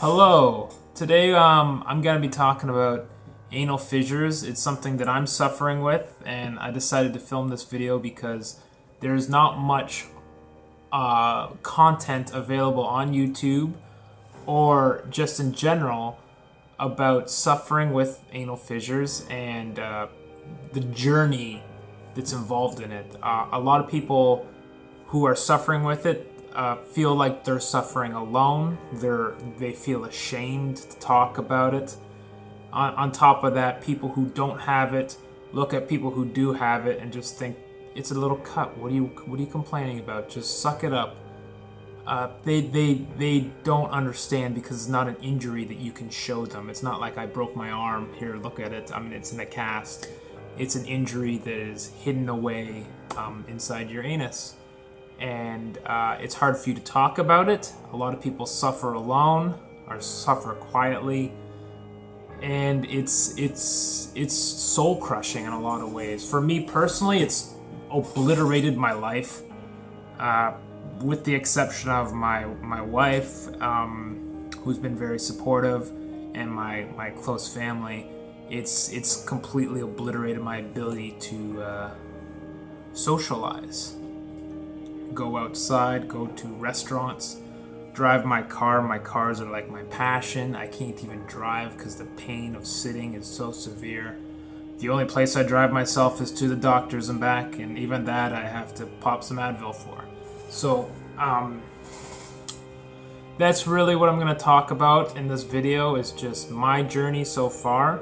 Hello. Today I'm going to be talking about anal fissures. It's something that I'm suffering with, and I decided to film this video because there's not much content available on YouTube or just in general about suffering with anal fissures and the journey that's involved in it. A lot of people who are suffering with it feel like they're suffering alone. They feel ashamed to talk about it. On top of that, people who don't have it look at people who do have it and just think it's a little cut. What are you complaining about? Just suck it up. They don't understand because it's not an injury that you can show them. It's not like I broke my arm. Here, look at it. I mean, it's in a cast. It's an injury that is hidden away inside your anus. And it's hard for you to talk about it. A lot of people suffer alone or suffer quietly, and it's soul crushing in a lot of ways. For me personally, it's obliterated my life, with the exception of my wife, who's been very supportive, and my close family. It's completely obliterated my ability to socialize. Go outside, go to restaurants, drive my car. My cars are like my passion. I can't even drive because the pain of sitting is so severe. The only place I drive myself is to the doctor's and back, and even that I have to pop some Advil for. So, that's really what I'm going to talk about in this video, is just my journey so far,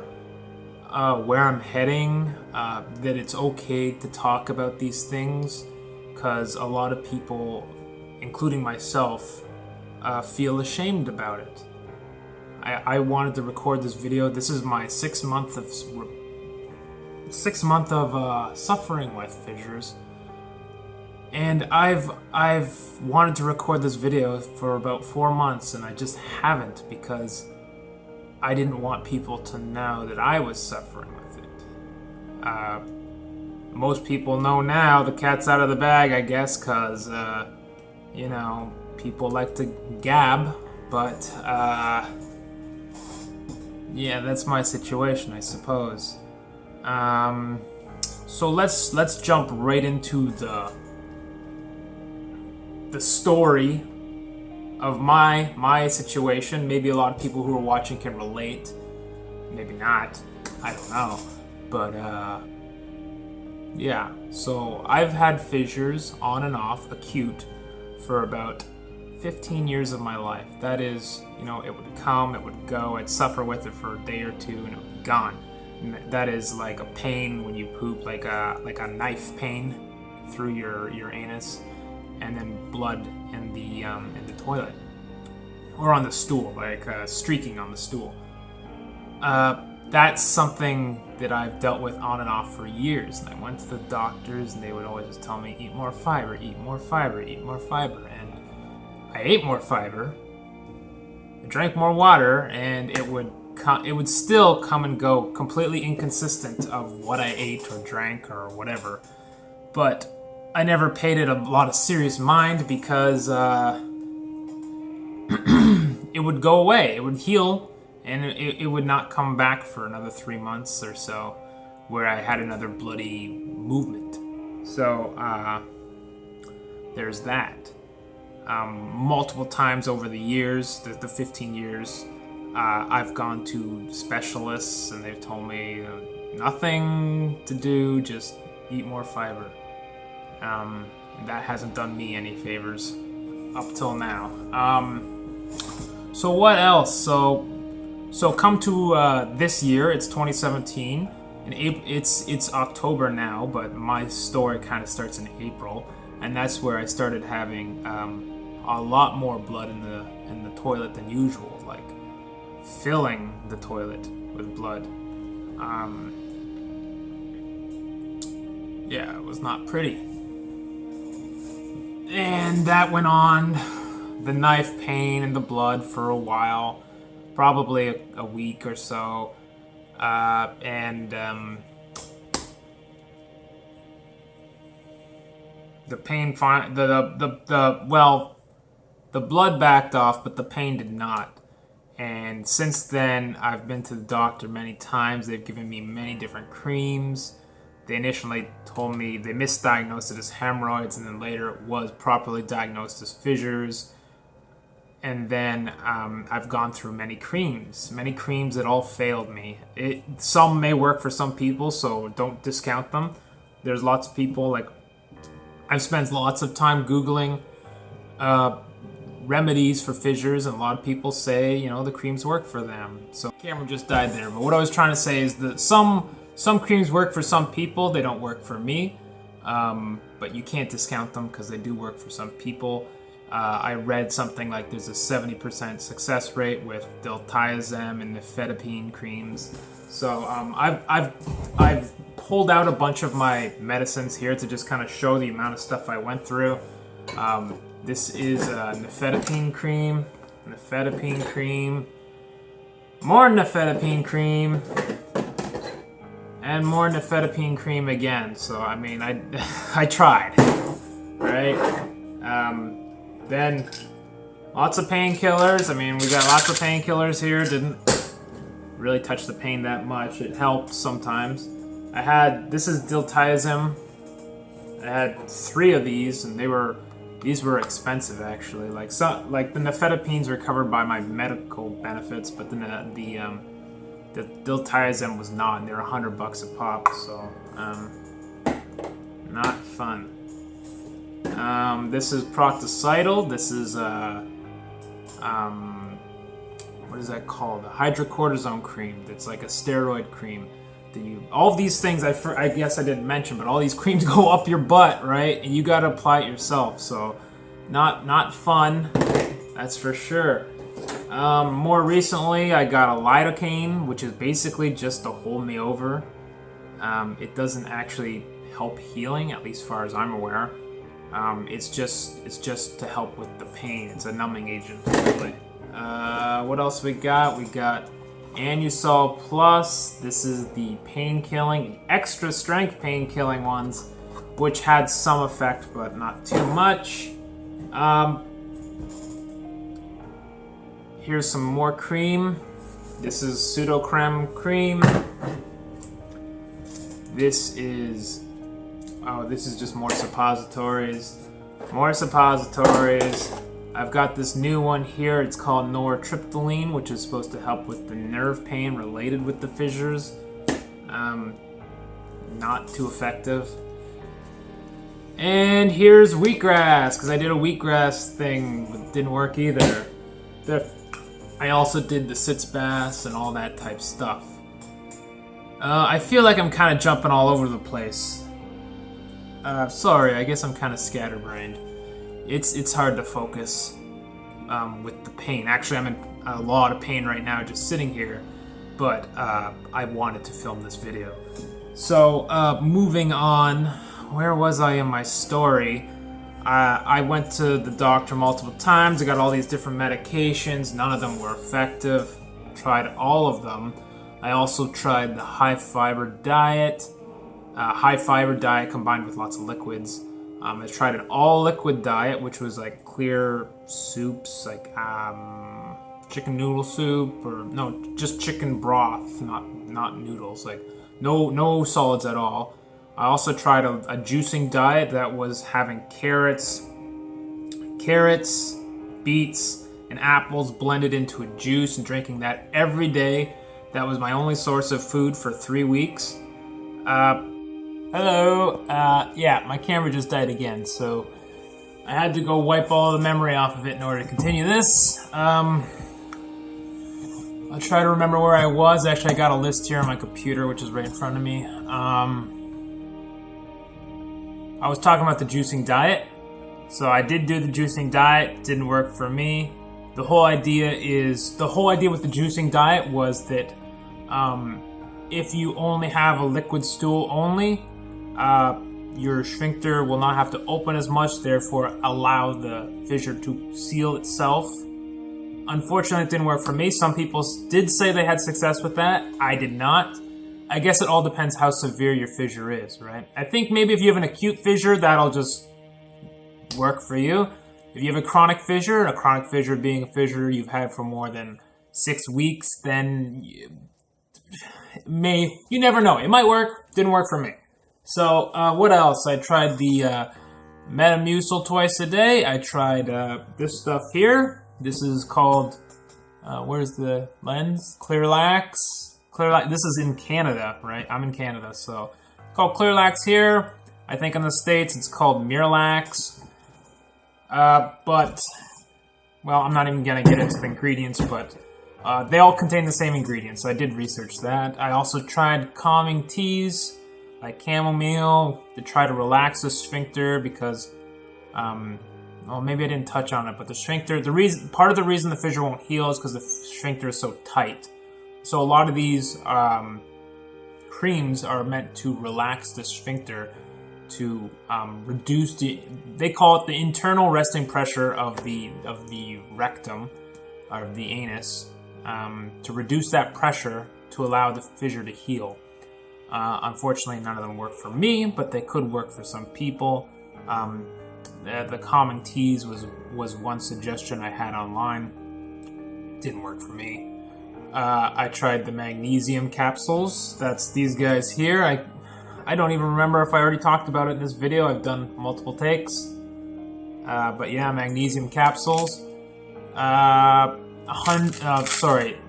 where I'm heading, that it's okay to talk about these things. Because a lot of people, including myself, feel ashamed about it. I wanted to record this video. This is my 6 month of suffering with fissures, and I've wanted to record this video for about 4 months, and I just haven't because I didn't want people to know that I was suffering with it. Most people know now, the cat's out of the bag, I guess, because, people like to gab, but, yeah, that's my situation, I suppose. So let's jump right into the story of my situation. Maybe a lot of people who are watching can relate, maybe not, I don't know, but, yeah, so I've had fissures on and off, acute, for about 15 years of my life. That is, it would come, it would go, I'd suffer with it for a day or two, and it would be gone. And that is like a pain when you poop, like a knife pain through your anus, and then blood in the toilet, or on the stool, like streaking on the stool. That's something that I've dealt with on and off for years. And I went to the doctors, and they would always just tell me, eat more fiber, eat more fiber, eat more fiber. And I ate more fiber, I drank more water, and it would still come and go, completely inconsistent of what I ate or drank or whatever. But I never paid it a lot of serious mind because it would go away, it would heal, and it would not come back for another 3 months or so, where I had another bloody movement. So, there's that. Multiple times over the years, the 15 years, I've gone to specialists, and they've told me nothing to do, just eat more fiber. That hasn't done me any favors up till now. So what else? So come to this year, it's 2017, and it's October now, but my story kind of starts in April, and that's where I started having a lot more blood in the toilet than usual, like filling the toilet with blood. Yeah, it was not pretty. And that went on, the knife pain and the blood, for a while. Probably a week or so, and the pain, the blood backed off, but the pain did not. And since then, I've been to the doctor many times. They've given me many different creams. They initially told me they misdiagnosed it as hemorrhoids, and then later it was properly diagnosed as fissures. And then I've gone through many creams that all failed me. Some may work for some people, so don't discount them. There's lots of people, like, I've spent lots of time Googling remedies for fissures, and a lot of people say, you know, the creams work for them. So camera just died there, but what I was trying to say is that some creams work for some people, they don't work for me, but you can't discount them because they do work for some people. I read something like there's a 70% success rate with diltiazem and nifedipine creams. So I've pulled out a bunch of my medicines here to just kind of show the amount of stuff I went through. This is a nifedipine cream, more nifedipine cream, and more nifedipine cream again. So I mean, I tried, right? Then lots of painkillers. I mean, we got lots of painkillers here. Didn't really touch the pain that much. It helped sometimes. This is diltiazem. I had 3 of these, and these were expensive actually. Like the nifedipines were covered by my medical benefits, but then the diltiazem was not, and they were $100 a pop. So not fun. This is proctocidal. This is what is that called? A hydrocortisone cream. That's like a steroid cream. All of these things I guess I didn't mention, but all these creams go up your butt, right? And you gotta apply it yourself. So not fun, that's for sure. More recently, I got a lidocaine, which is basically just to hold me over. It doesn't actually help healing, at least as far as I'm aware. It's just to help with the pain. It's a numbing agent, really. What else we got? We got Anusol Plus. This is the pain-killing, the extra strength pain-killing ones, which had some effect, but not too much. Here's some more cream. This is pseudocreme cream. This is just more suppositories. I've got this new one here. It's called nortriptyline, which is supposed to help with the nerve pain related with the fissures. Not too effective. And here's wheatgrass, because I did a wheatgrass thing, but it didn't work either. I also did the sitz baths and all that type stuff. I feel like I'm kind of jumping all over the place. Sorry, I guess I'm kind of scatterbrained. It's hard to focus with the pain. Actually, I'm in a lot of pain right now just sitting here, but I wanted to film this video. So, moving on, where was I in my story? I went to the doctor multiple times. I got all these different medications. None of them were effective. Tried all of them. I also tried the high-fiber diet. High-fiber diet combined with lots of liquids. I tried an all-liquid diet, which was like clear soups, like chicken noodle soup, or no, just chicken broth, not noodles, like no solids at all. I also tried a juicing diet that was having carrots, beets, and apples blended into a juice and drinking that every day. That was my only source of food for 3 weeks. Hello. Yeah, my camera just died again, so I had to go wipe all the memory off of it in order to continue this. I'll try to remember where I was. Actually, I got a list here on my computer, which is right in front of me. I was talking about the juicing diet. So I did do the juicing diet. Didn't work for me. The whole idea with the juicing diet was that if you only have a liquid stool only, your sphincter will not have to open as much, therefore allow the fissure to seal itself. Unfortunately, it didn't work for me. Some people did say they had success with that. I did not. I guess it all depends how severe your fissure is, right? I think maybe if you have an acute fissure, that'll just work for you. If you have a chronic fissure being a fissure you've had for more than 6 weeks, then you never know. It might work. Didn't work for me. So what else? I tried the Metamucil twice a day. I tried this stuff here. This is called, where's the lens? Clearlax. This is in Canada, right? I'm in Canada, so it's called Clearlax here. I think in the States it's called Miralax. But, well, I'm not even going to get into the ingredients, but they all contain the same ingredients. I did research that. I also tried calming teas like chamomile to try to relax the sphincter because, well, maybe I didn't touch on it, but the sphincter, part of the reason the fissure won't heal is because the sphincter is so tight. So a lot of these creams are meant to relax the sphincter to reduce they call it the internal resting pressure of the rectum, or the anus, to reduce that pressure to allow the fissure to heal. Unfortunately, none of them work for me, but they could work for some people. The calming teas was one suggestion I had online. Didn't work for me. I tried the magnesium capsules. That's these guys here. I don't even remember if I already talked about it in this video. I've done multiple takes. But yeah, magnesium capsules.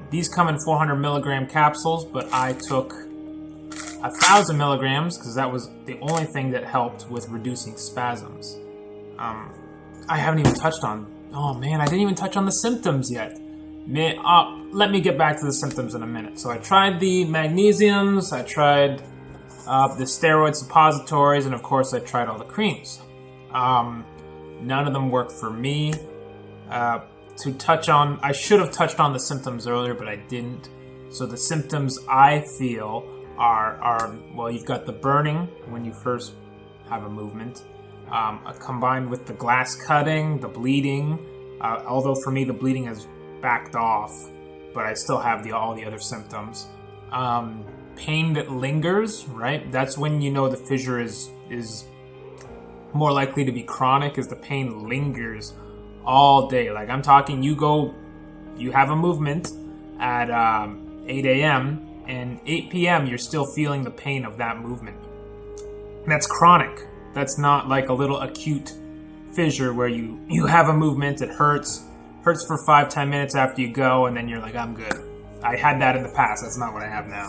These come in 400 milligram capsules, but I took 1,000 milligrams because that was the only thing that helped with reducing spasms. I haven't even touched on. Oh man, I didn't even touch on the symptoms yet. Let me get back to the symptoms in a minute. So I tried the magnesiums. I tried the steroid suppositories, and of course I tried all the creams. None of them worked for me. To touch on, I should have touched on the symptoms earlier, but I didn't. So the symptoms I feel are well, you've got the burning when you first have a movement, combined with the glass cutting, the bleeding. Although for me the bleeding has backed off, but I still have all the other symptoms. Pain that lingers, right? That's when you know the fissure is more likely to be chronic, as the pain lingers all day. Like I'm talking, you have a movement at 8 a.m. and 8 p.m. you're still feeling the pain of that movement. And that's chronic. That's not like a little acute fissure where you have a movement, it hurts for 5-10 minutes after you go, and then you're like, I'm good. I had that in the past. That's not what I have now.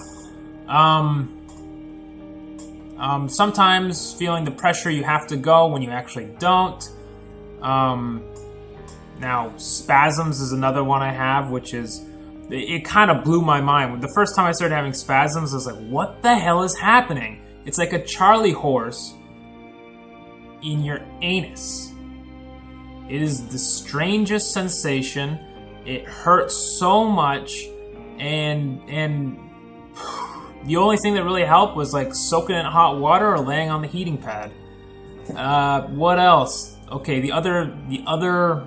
Sometimes feeling the pressure, you have to go when you actually don't. Now, spasms is another one I have, which is, it kind of blew my mind. The first time I started having spasms, I was like, what the hell is happening? It's like a Charlie horse in your anus. It is the strangest sensation. It hurts so much, and the only thing that really helped was like soaking it in hot water or laying on the heating pad. What else? Okay, the other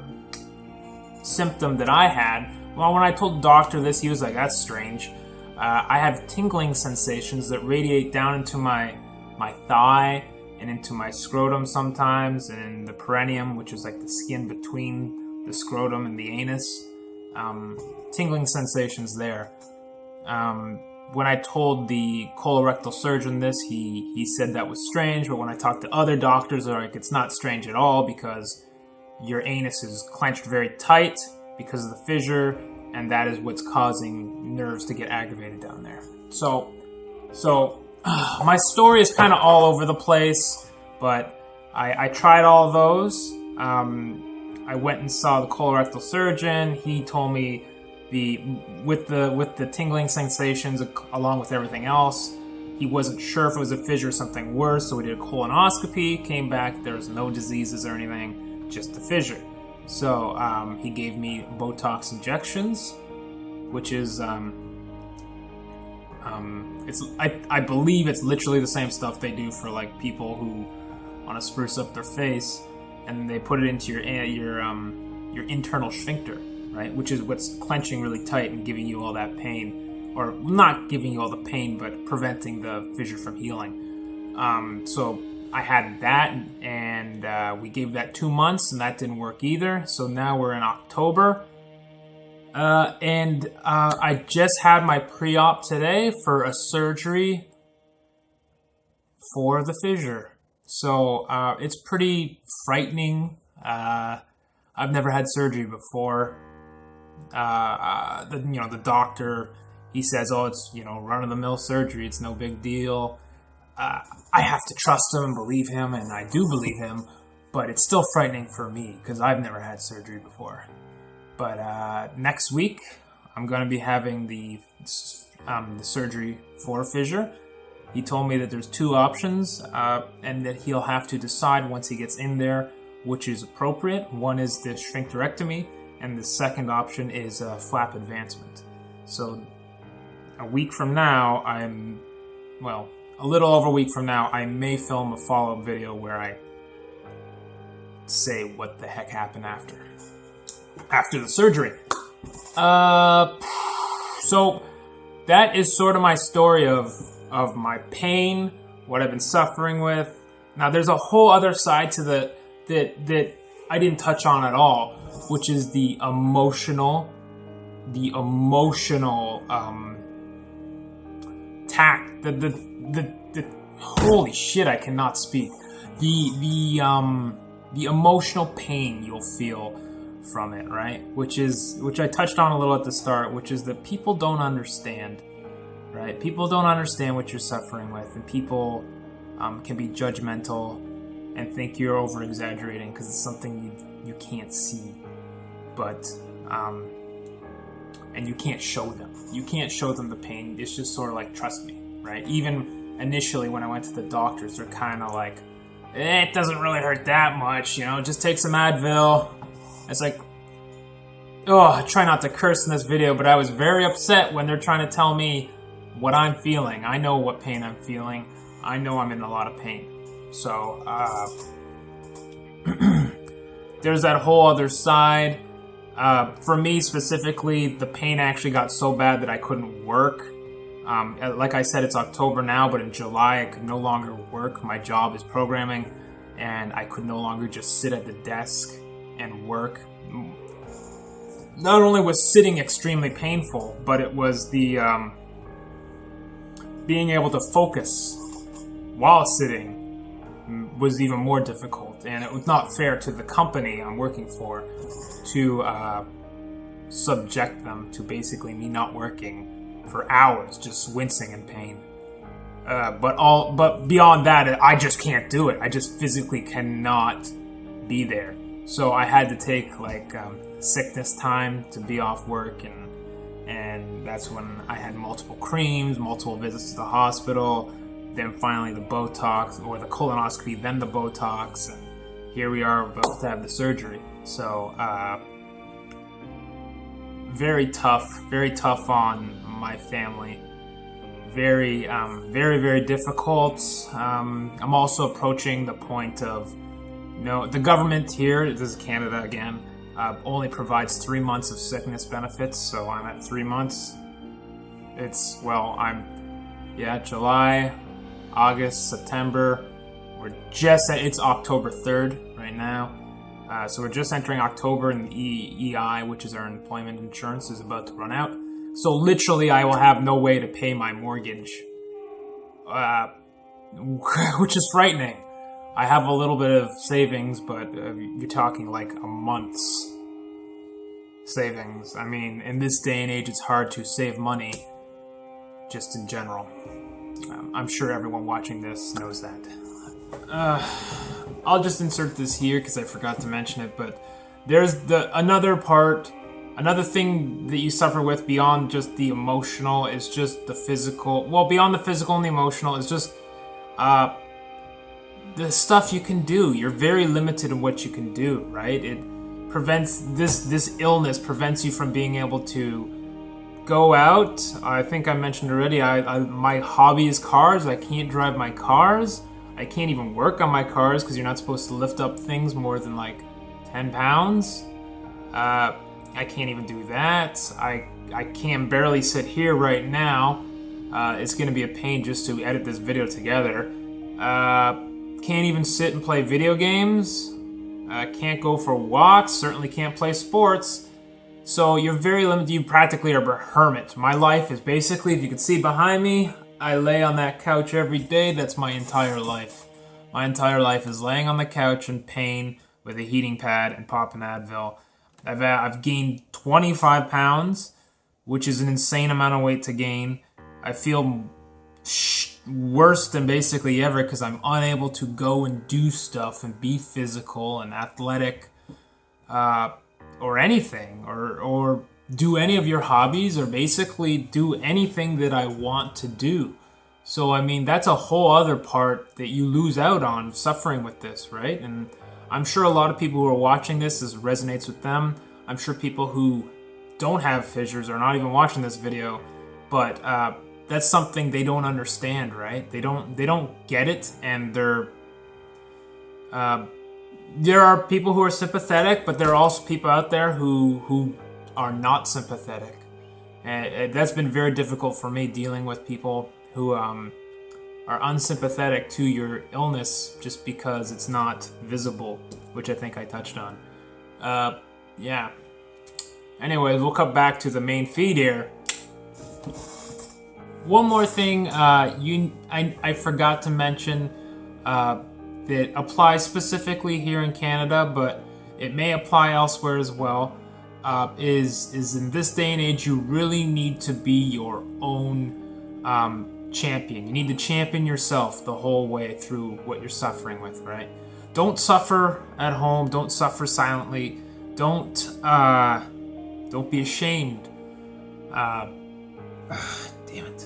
symptom that I had, well, when I told the doctor this, he was like, that's strange. I have tingling sensations that radiate down into my thigh and into my scrotum sometimes, and the perineum, which is like the skin between the scrotum and the anus. Tingling sensations there. When I told the Colo-Rectal Surgeon this, he said that was strange, but when I talked to other doctors, they're like, it's not strange at all because your anus is clenched very tight because of the fissure, and that is what's causing nerves to get aggravated down there. So my story is kind of all over the place, but I tried all those. I went and saw the Colo-Rectal Surgeon. He told me with the tingling sensations along with everything else, he wasn't sure if it was a fissure or something worse, so we did a colonoscopy. Came back, there was no diseases or anything, just the fissure. So he gave me Botox injections, which is I believe it's literally the same stuff they do for like people who want to spruce up their face, and they put it into your internal sphincter, right? Which is what's clenching really tight and giving you all that pain, or not giving you all the pain, but preventing the fissure from healing. So I had that, and we gave that 2 months, and that didn't work either. So now we're in October, And I just had my pre-op today for a surgery for the fissure. So it's pretty frightening. I've never had surgery before. The doctor, he says, oh, it's, run-of-the-mill surgery. It's no big deal. I have to trust him and believe him, and I do believe him, but it's still frightening for me because I've never had surgery before. But next week, I'm going to be having the surgery for fissure. He told me that there's two options, and that he'll have to decide once he gets in there which is appropriate. One is the sphincterectomy, and the second option is flap advancement. So a week from now, a little over a week from now, I may film a follow-up video where I say what the heck happened after the surgery. So that is sort of my story of my pain, what I've been suffering with. Now, there's a whole other side to that I didn't touch on at all, which is the emotional tact, the holy shit, I cannot speak. The emotional pain you'll feel from it, right? Which I touched on a little at the start, which is that people don't understand, right? People don't understand what you're suffering with, and people can be judgmental and think you're over-exaggerating because it's something you can't see, but and you can't show them. You can't show them the pain. It's just sort of like, trust me, right? Even initially when I went to the doctors, they're kind of like, it doesn't really hurt that much, just take some Advil. It's like, I try not to curse in this video, but I was very upset when they're trying to tell me what I'm feeling. I know what pain I'm feeling. I know I'm in a lot of pain. So, there's that whole other side. For me specifically, the pain actually got so bad that I couldn't work. Like I said, it's October now, but in July I could no longer work. My job is programming, and I could no longer just sit at the desk and work. Not only was sitting extremely painful, but it was the being able to focus while sitting was even more difficult, and it was not fair to the company I'm working for to subject them to basically me not working for hours, just wincing in pain. But beyond that, I just can't do it. I just physically cannot be there. So I had to take sickness time to be off work, and that's when I had multiple creams, multiple visits to the hospital, then finally the Botox, or the colonoscopy, then the Botox, and here we are about to have the surgery. So very tough on my family. Very, very difficult. I'm also approaching the point of, the government here, this is Canada again, only provides 3 months of sickness benefits, so I'm at 3 months. It's, July, August, September. It's October 3rd right now. So we're just entering October, and the EI, which is our employment insurance, is about to run out. So literally I will have no way to pay my mortgage, which is frightening. I have a little bit of savings, but you're talking like a month's savings. I mean, in this day and age, it's hard to save money just in general. I'm sure everyone watching this knows that. I'll just insert this here because I forgot to mention it, but there's another thing that you suffer with beyond just the emotional is just the physical. Well, beyond the physical and the emotional is just the stuff you can do. You're very limited in what you can do, right? It prevents this illness prevents you from being able to go out. I think I mentioned already, my hobby is cars. I can't drive my cars. I can't even work on my cars because you're not supposed to lift up things more than 10 pounds. I can't even do that. I can barely sit here right now. It's going to be a pain just to edit this video together. Can't even sit and play video games. Can't go for walks. Certainly can't play sports. So you're very limited. You practically are a hermit. My life is basically, if you can see behind me, I lay on that couch every day. That's my entire life. My entire life is laying on the couch in pain with a heating pad and popping Advil. I've gained 25 pounds, which is an insane amount of weight to gain. I feel worse than basically ever because I'm unable to go and do stuff and be physical and athletic, or anything, or do any of your hobbies, or basically do anything that I want to do. So I mean, that's a whole other part that you lose out on suffering with this, right? And I'm sure a lot of people who are watching this resonates with them. I'm sure people who don't have fissures are not even watching this video, but that's something they don't understand, right? They don't get it, and there are people who are sympathetic, but there are also people out there who are not sympathetic, and that's been very difficult for me, dealing with people who are unsympathetic to your illness just because it's not visible, which I think I touched on. Yeah. Anyways, we'll cut back to the main feed here. One more thing I forgot to mention that applies specifically here in Canada, but it may apply elsewhere as well, is in this day and age, you really need to be your own champion. You need to champion yourself the whole way through what you're suffering with, right? Don't suffer at home. Don't suffer silently. Don't be ashamed. Damn it.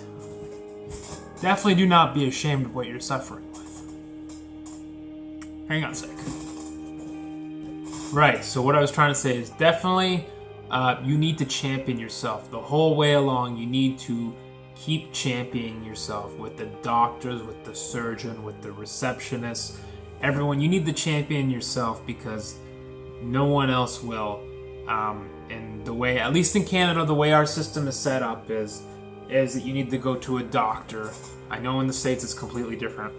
Definitely do not be ashamed of what you're suffering with. Hang on a sec. Right, so what I was trying to say is definitely you need to champion yourself the whole way along. You need to keep championing yourself with the doctors, with the surgeon, with the receptionist, everyone. You need to champion yourself because no one else will. And the way, at least in Canada, the way our system is set up is that you need to go to a doctor. I know in the States it's completely different,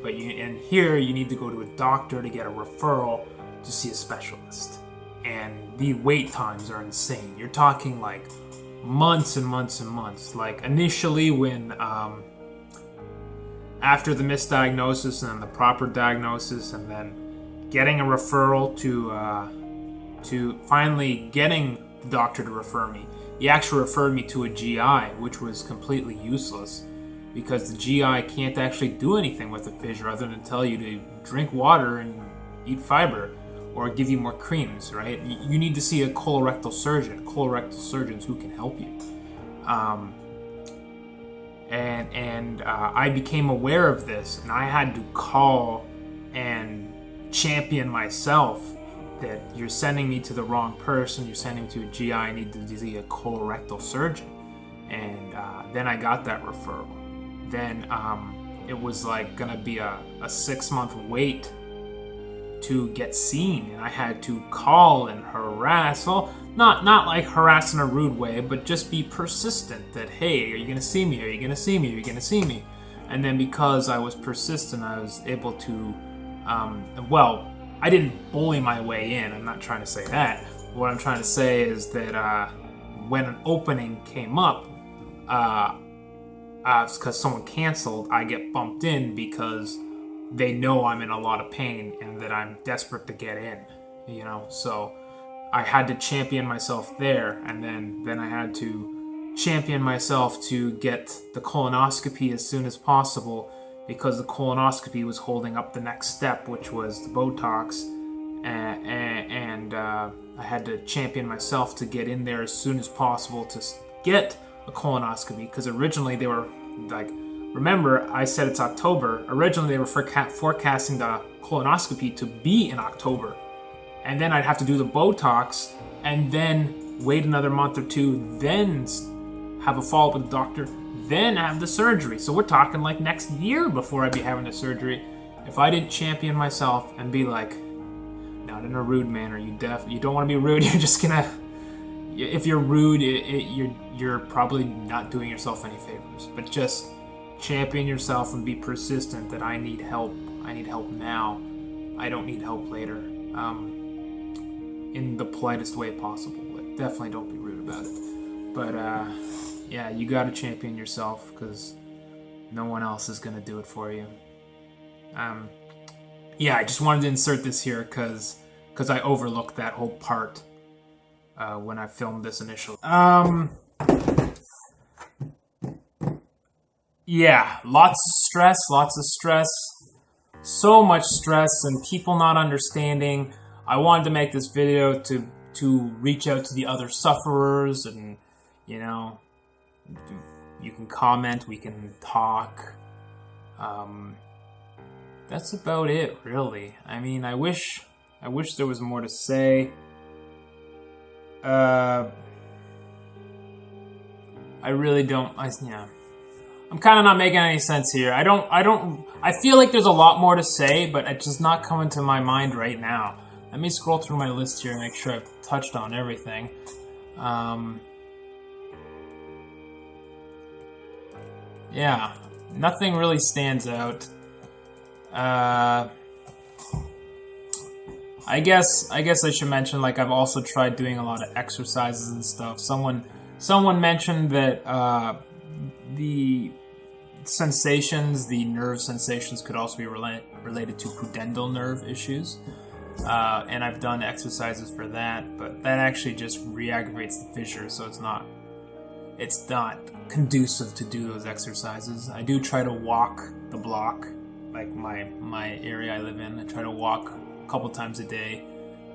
but and here you need to go to a doctor to get a referral to see a specialist. And the wait times are insane. You're talking like months and months and months. Like initially when after the misdiagnosis and then the proper diagnosis and then getting a referral to finally getting the doctor to refer me. He actually referred me to a GI, which was completely useless because the GI can't actually do anything with a fissure other than tell you to drink water and eat fiber or give you more creams, right? You need to see a colorectal surgeon, colorectal surgeons who can help you. I became aware of this, and I had to call and champion myself that you're sending me to the wrong person, you're sending me to a GI, I need to see a colorectal surgeon. And then I got that referral. Then it was like gonna be a 6-month wait to get seen, and I had to call and harass. Well, not like harass in a rude way, but just be persistent that, hey, are you gonna see me? Are you gonna see me? Are you gonna see me? And then because I was persistent, I was able to, well, I didn't bully my way in. I'm not trying to say that. What I'm trying to say is that when an opening came up, because someone canceled, I get bumped in because they know I'm in a lot of pain and that I'm desperate to get in, you know? So I had to champion myself there, and then I had to champion myself to get the colonoscopy as soon as possible because the colonoscopy was holding up the next step, which was the Botox, and I had to champion myself to get in there as soon as possible to get a colonoscopy, because originally they were like, remember I said it's October, originally they were forecasting the colonoscopy to be in October, and then I'd have to do the Botox and then wait another month or two, then have a follow-up with the doctor, then have the surgery. So we're talking like next year before I'd be having the surgery. If I didn't champion myself and be like, not in a rude manner, you don't want to be rude, you're just gonna, if you're rude, you're probably not doing yourself any favors, but just champion yourself and be persistent that I need help now, I don't need help later, in the politest way possible. definitely don't be rude about it. But yeah, you gotta champion yourself, because no one else is gonna do it for you. Yeah, I just wanted to insert this here because I overlooked that whole part when I filmed this initially. Yeah, lots of stress, so much stress, and people not understanding. I wanted to make this video to reach out to the other sufferers, and you know, you can comment, we can talk. That's about it, really. I mean, I wish there was more to say. I really don't. Yeah. I'm kind of not making any sense here. I feel like there's a lot more to say, but it's just not coming to my mind right now. Let me scroll through my list here and make sure I've touched on everything. Yeah, nothing really stands out. I guess I should mention, like, I've also tried doing a lot of exercises and stuff. Someone mentioned that the sensations, the nerve sensations, could also be related to pudendal nerve issues. And I've done exercises for that, but that actually just re-aggravates the fissure, so it's not conducive to do those exercises. I do try to walk the block, like my area I live in. I try to walk a couple times a day,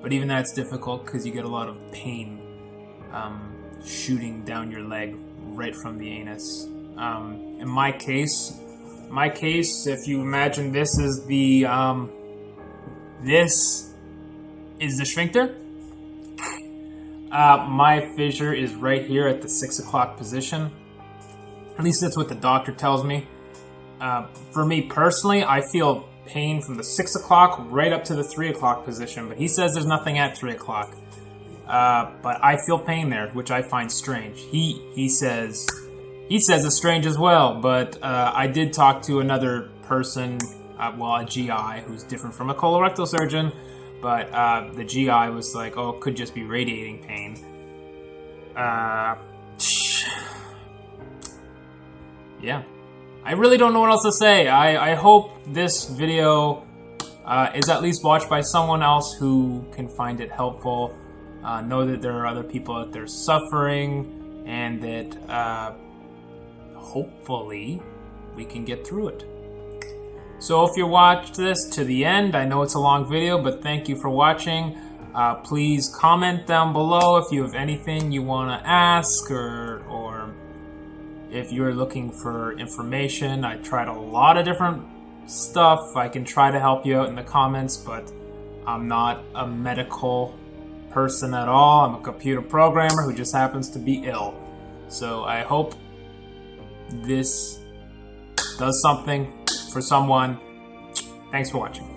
but even that's difficult because you get a lot of pain shooting down your leg right from the anus. In my case, if you imagine this is the sphincter. My fissure is right here at the 6 o'clock position. At least that's what the doctor tells me. For me personally, I feel pain from the 6 o'clock right up to the 3 o'clock position, but he says there's nothing at 3 o'clock. But I feel pain there, which I find strange. He says it's strange as well, but I did talk to another person, a GI, who's different from a colorectal surgeon, but the GI was like, oh, it could just be radiating pain. Yeah. I really don't know what else to say. I hope this video is at least watched by someone else who can find it helpful. Know that there are other people out there suffering, and that hopefully we can get through it. So if you watched this to the end, I know it's a long video, but thank you for watching. Please comment down below if you have anything you want to ask, or if you're looking for information. I tried a lot of different stuff. I can try to help you out in the comments, but I'm not a medical person at all. I'm a computer programmer who just happens to be ill. So I hope this does something for someone. Thanks for watching.